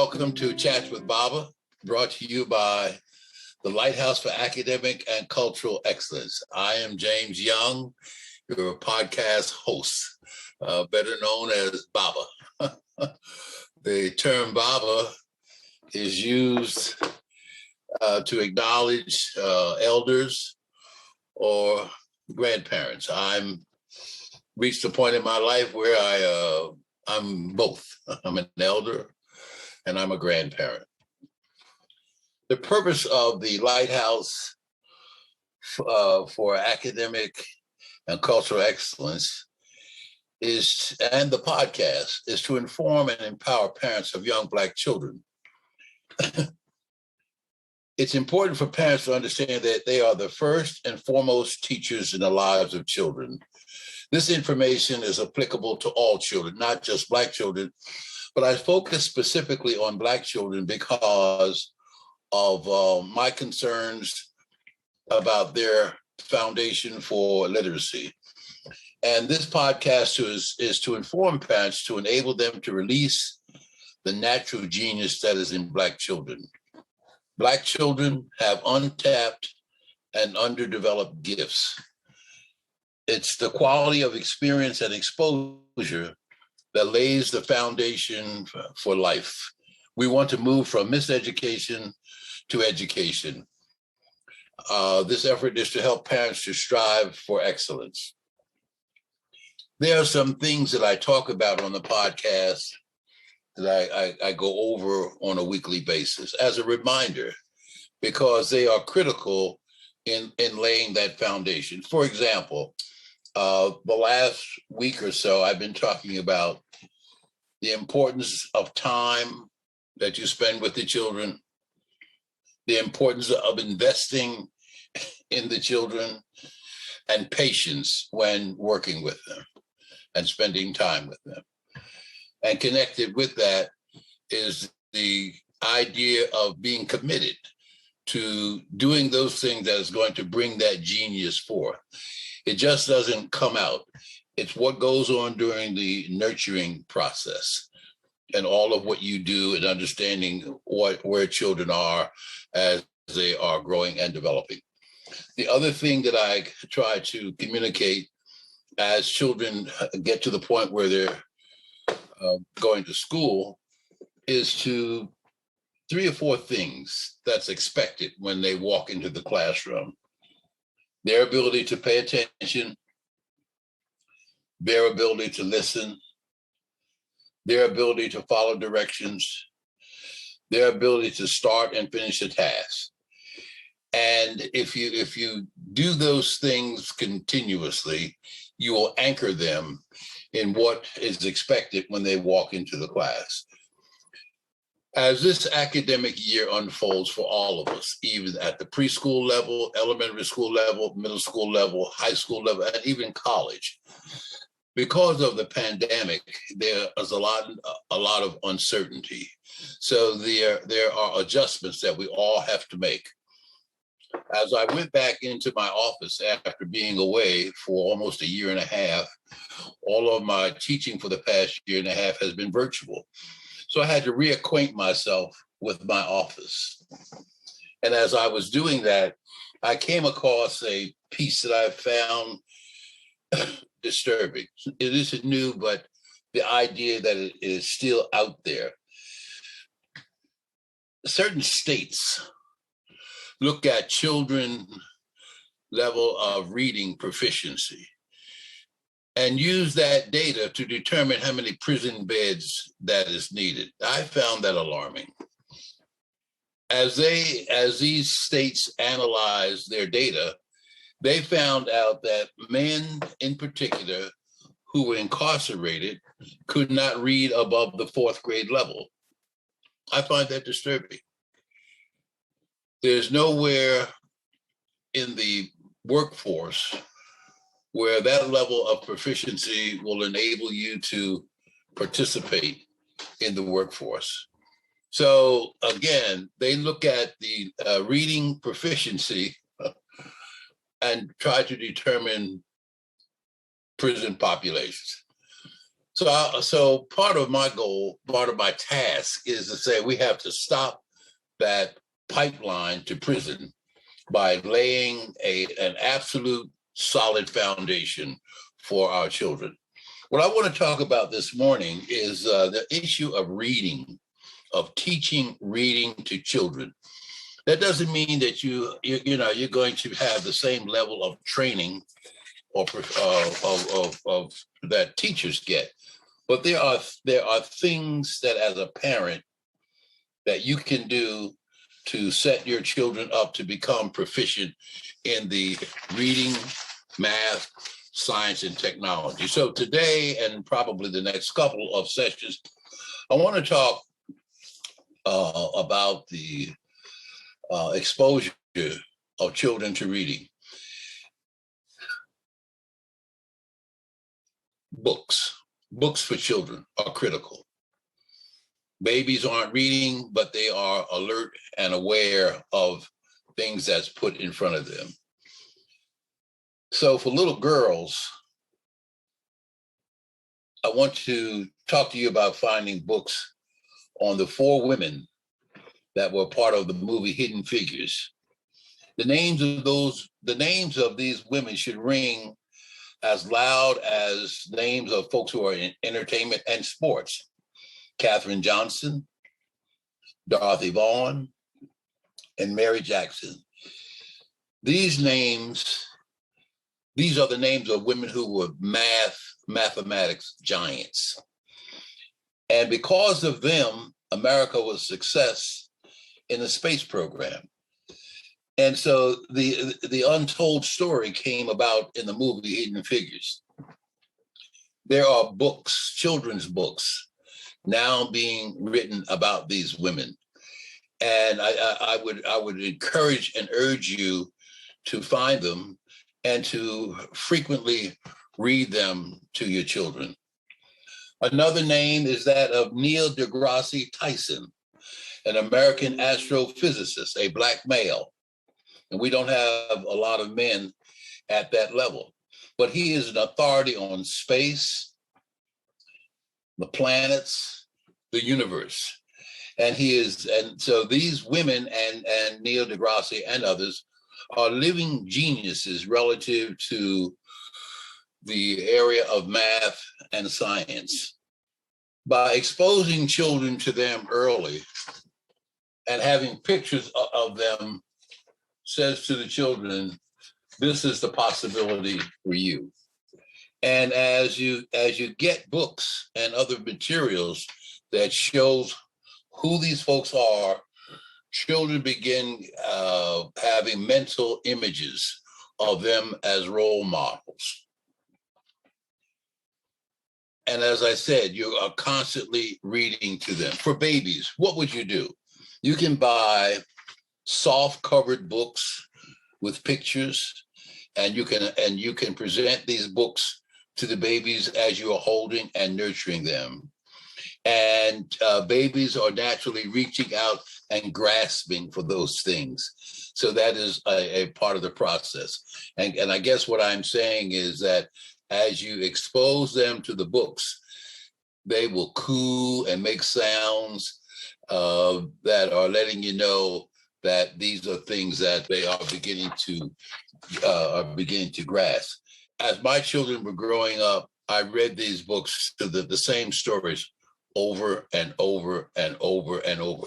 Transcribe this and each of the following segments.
welcome to Chats with Baba, brought to you by the Lighthouse for Academic and Cultural Excellence. I am James Young, your podcast host, better known as Baba. The term Baba is used to acknowledge elders or grandparents. I'm reached a point in my life where I'm both. I'm an elder and I'm a grandparent. The purpose of the Lighthouse for Academic and Cultural Excellence and the podcast is to inform and empower parents of young Black children. It's important for parents to understand that they are the first and foremost teachers in the lives of children. This information is applicable to all children, not just Black children, but I focus specifically on Black children because of my concerns about their foundation for literacy. And this podcast is to inform parents to enable them to release the natural genius that is in Black children. Black children have untapped and underdeveloped gifts. It's the quality of experience and exposure that lays the foundation for life. We want to move from miseducation to education. This effort is to help parents to strive for excellence. There are some things that I talk about on the podcast that I go over on a weekly basis as a reminder, because they are critical in laying that foundation. For example, the last week or so, I've been talking about the importance of time that you spend with the children, the importance of investing in the children, and patience when working with them and spending time with them. And connected with that is the idea of being committed to doing those things that is going to bring that genius forth. It just doesn't come out. It's what goes on during the nurturing process and all of what you do and understanding where children are as they are growing and developing. The other thing that I try to communicate as children get to the point where they're going to school is to 3 or 4 things that's expected when they walk into the classroom. Their ability to pay attention, their ability to listen, their ability to follow directions, their ability to start and finish a task. And if you do those things continuously, you will anchor them in what is expected when they walk into the class. As this academic year unfolds for all of us, even at the preschool level, elementary school level, middle school level, high school level, and even college, because of the pandemic, there is a lot of uncertainty. So there are adjustments that we all have to make. As I went back into my office after being away for almost 1.5 years, all of my teaching for the past 1.5 years has been virtual. So I had to reacquaint myself with my office. And as I was doing that, I came across a piece that I found disturbing. It isn't new, but the idea that it is still out there. Certain states look at children level of reading proficiency and use that data to determine how many prison beds that is needed. I found that alarming. As these states analyze their data, they found out that men in particular who were incarcerated could not read above the 4th grade level. I find that disturbing. There's nowhere in the workforce where that level of proficiency will enable you to participate in the workforce. So again, they look at the reading proficiency and try to determine prison populations. So part of my goal, part of my task is to say we have to stop that pipeline to prison by laying an absolute solid foundation for our children. What I want to talk about this morning is the issue of reading, of teaching reading to children. That doesn't mean that you're going to have the same level of training or of that teachers get, but there are things that as a parent that you can do to set your children up to become proficient in the reading, math, science, and technology. So today, and probably the next couple of sessions, I want to talk about the exposure of children to reading. Books for children are critical. Babies aren't reading, but they are alert and aware of things that's put in front of them. So for little girls, I want to talk to you about finding books on the 4 women that were part of the movie Hidden Figures. The names of these women should ring as loud as names of folks who are in entertainment and sports. Katherine Johnson, Dorothy Vaughan, and Mary Jackson. These are the names of women who were mathematics giants. And because of them, America was a success in the space program. And so the untold story came about in the movie Hidden Figures. There are books, children's books, now being written about these women. And I would encourage and urge you to find them and to frequently read them to your children. Another name is that of Neil deGrasse Tyson, an American astrophysicist, a Black male. And we don't have a lot of men at that level, but he is an authority on space, the planets, the universe. And so these women and Neil deGrasse and others are living geniuses relative to the area of math and science. By exposing children to them early and having pictures of them says to the children, this is the possibility for you. And as you get books and other materials that shows who these folks are, children begin having mental images of them as role models. And as I said, you are constantly reading to them. For babies, what would you do? You can buy soft covered books with pictures, and you can present these books to the babies as you are holding and nurturing them. And babies are naturally reaching out and grasping for those things. So that is a part of the process. And I guess what I'm saying is that as you expose them to the books, they will coo and make sounds that are letting you know that these are things that they are beginning to grasp. As my children were growing up, I read these books to the same stories over and over and over and over.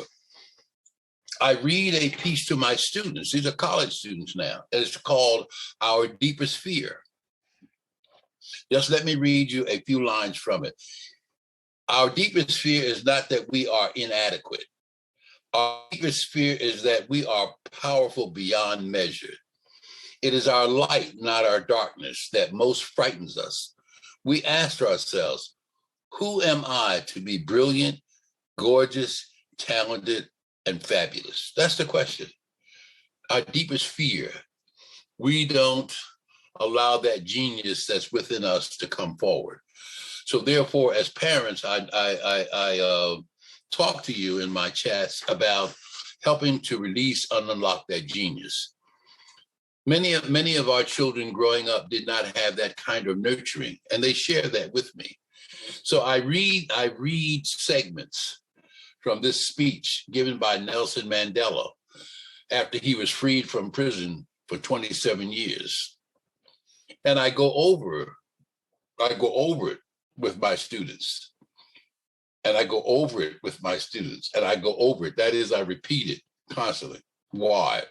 I read a piece to my students. These are college students now. It's called Our Deepest Fear. Just let me read you a few lines from it. Our deepest fear is not that we are inadequate. Our deepest fear is that we are powerful beyond measure. It is our light, not our darkness, that most frightens us. We ask ourselves, who am I to be brilliant, gorgeous, talented, and fabulous? That's the question. Our deepest fear. We don't allow that genius that's within us to come forward. So therefore, as parents, I talk to you in my chats about helping to release and unlock that genius. Many of our children growing up did not have that kind of nurturing, and they share that with me. So I read segments from this speech given by Nelson Mandela after he was freed from prison for 27 years. And I go over it with my students. And I go over it with my students. And I go over it. That is, I repeat it constantly. Why?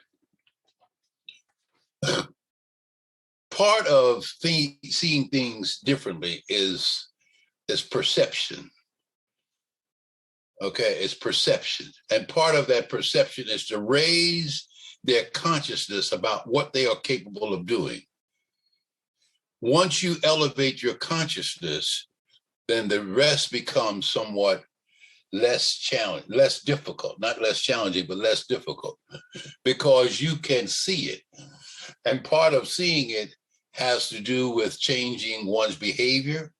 Part of seeing things differently is perception. Okay, it's perception. And part of that perception is to raise their consciousness about what they are capable of doing. Once you elevate your consciousness, then the rest becomes somewhat less difficult, not less challenging, but less difficult, because you can see it. And part of seeing it has to do with changing one's behavior,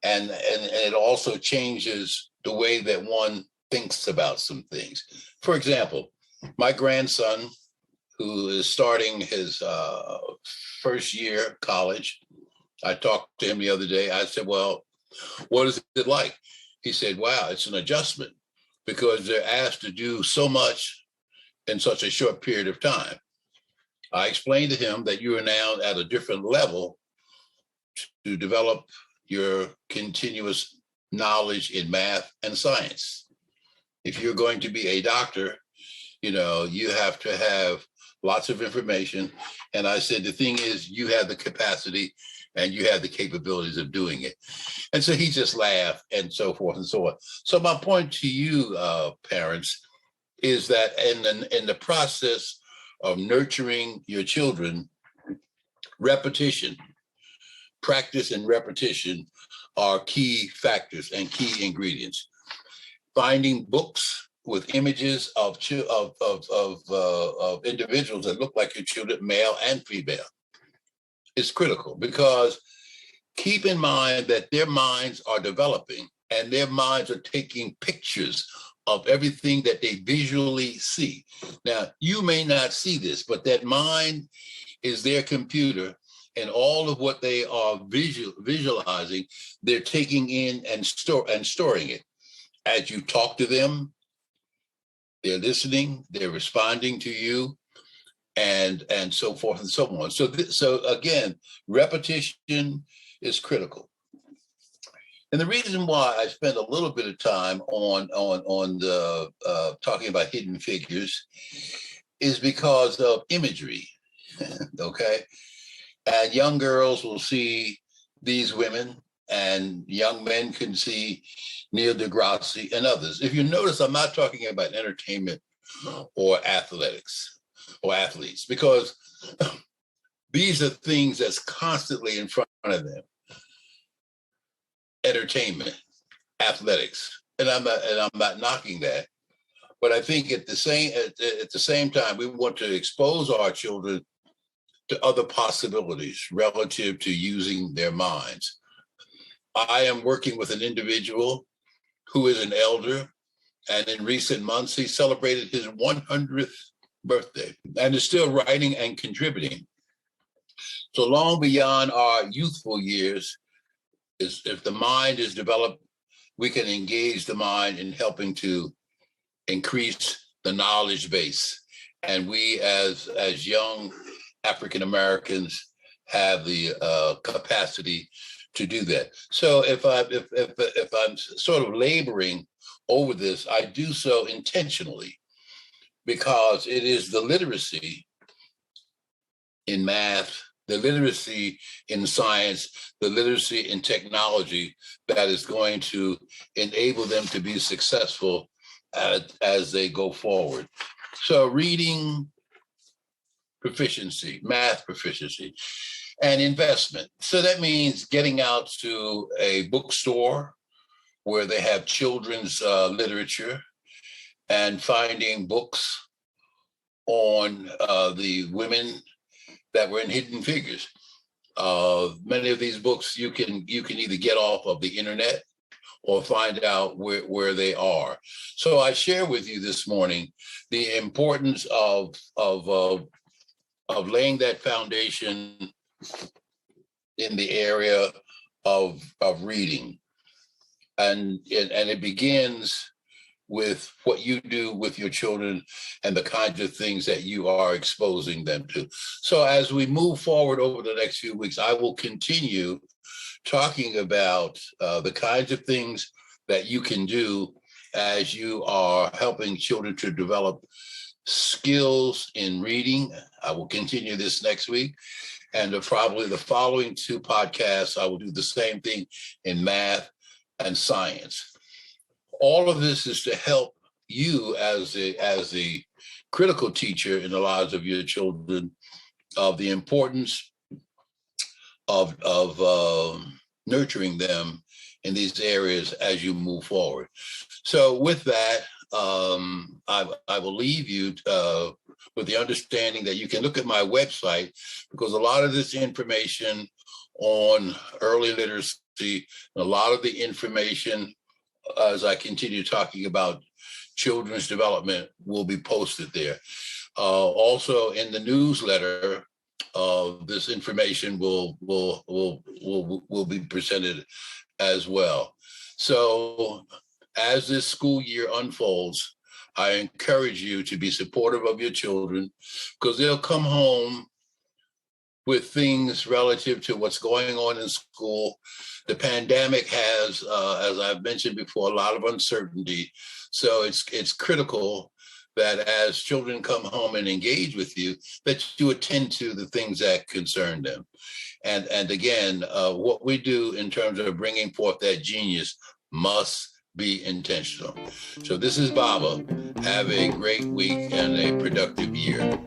and it also changes the way that one thinks about some things. For example, my grandson, who is starting his first year college, I talked to him the other day. I said, well, what is it like? He said, wow, it's an adjustment because they're asked to do so much in such a short period of time. I explained to him that you are now at a different level to develop your continuous knowledge in math and science. If you're going to be a doctor, you have to have lots of information. And I said, the thing is, you have the capacity and you have the capabilities of doing it. And so he just laughed and so forth and so on. So my point to you, parents, is that in the process of nurturing your children, practice and repetition are key factors and key ingredients. Finding books with images of individuals that look like your children, male and female, is critical, because keep in mind that their minds are developing and their minds are taking pictures of everything that they visually see. Now, you may not see this, but that mind is their computer, and all of what they are visualizing, they're taking in and storing it. As you talk to them, they're listening, they're responding to you, and so forth and so on. So again, repetition is critical. And the reason why I spend a little bit of time on talking about Hidden Figures is because of imagery. Okay, and young girls will see these women, and young men can see Neil deGrasse and others. If you notice, I'm not talking about entertainment or athletics or athletes, because these are things that's constantly in front of them. Entertainment, athletics, and I'm not knocking that, but I think at the same time, we want to expose our children to other possibilities relative to using their minds. I am working with an individual who is an elder, and in recent months, he celebrated his 100th birthday and is still writing and contributing. So long beyond our youthful years, if the mind is developed, we can engage the mind in helping to increase the knowledge base. And we as young African Americans have the capacity to do that. So if I'm sort of laboring over this, I do so intentionally, because it is the literacy in math, the literacy in science, the literacy in technology that is going to enable them to be successful as they go forward. So reading proficiency, math proficiency, and investment. So that means getting out to a bookstore where they have children's literature and finding books on the women that were in Hidden Figures. Many of these books you can either get off of the internet or find out where they are. So I share with you this morning the importance of laying that foundation in the area of reading. and it begins with what you do with your children and the kinds of things that you are exposing them to. So as we move forward over the next few weeks, I will continue talking about the kinds of things that you can do as you are helping children to develop skills in reading. I will continue this next week. And probably the following 2 podcasts, I will do the same thing in math and science. All of this is to help you as a critical teacher in the lives of your children of the importance of nurturing them in these areas as you move forward. So with that, I will leave you with the understanding that you can look at my website, because a lot of this information on early literacy, a lot of the information as I continue talking about children's development will be posted there. Also in the newsletter, this information will be presented as well. So as this school year unfolds, I encourage you to be supportive of your children, because they'll come home with things relative to what's going on in school. The pandemic has, as I've mentioned before, a lot of uncertainty. So it's critical that as children come home and engage with you, that you attend to the things that concern them. And again, what we do in terms of bringing forth that genius must be intentional. So this is Baba. Have a great week and a productive year.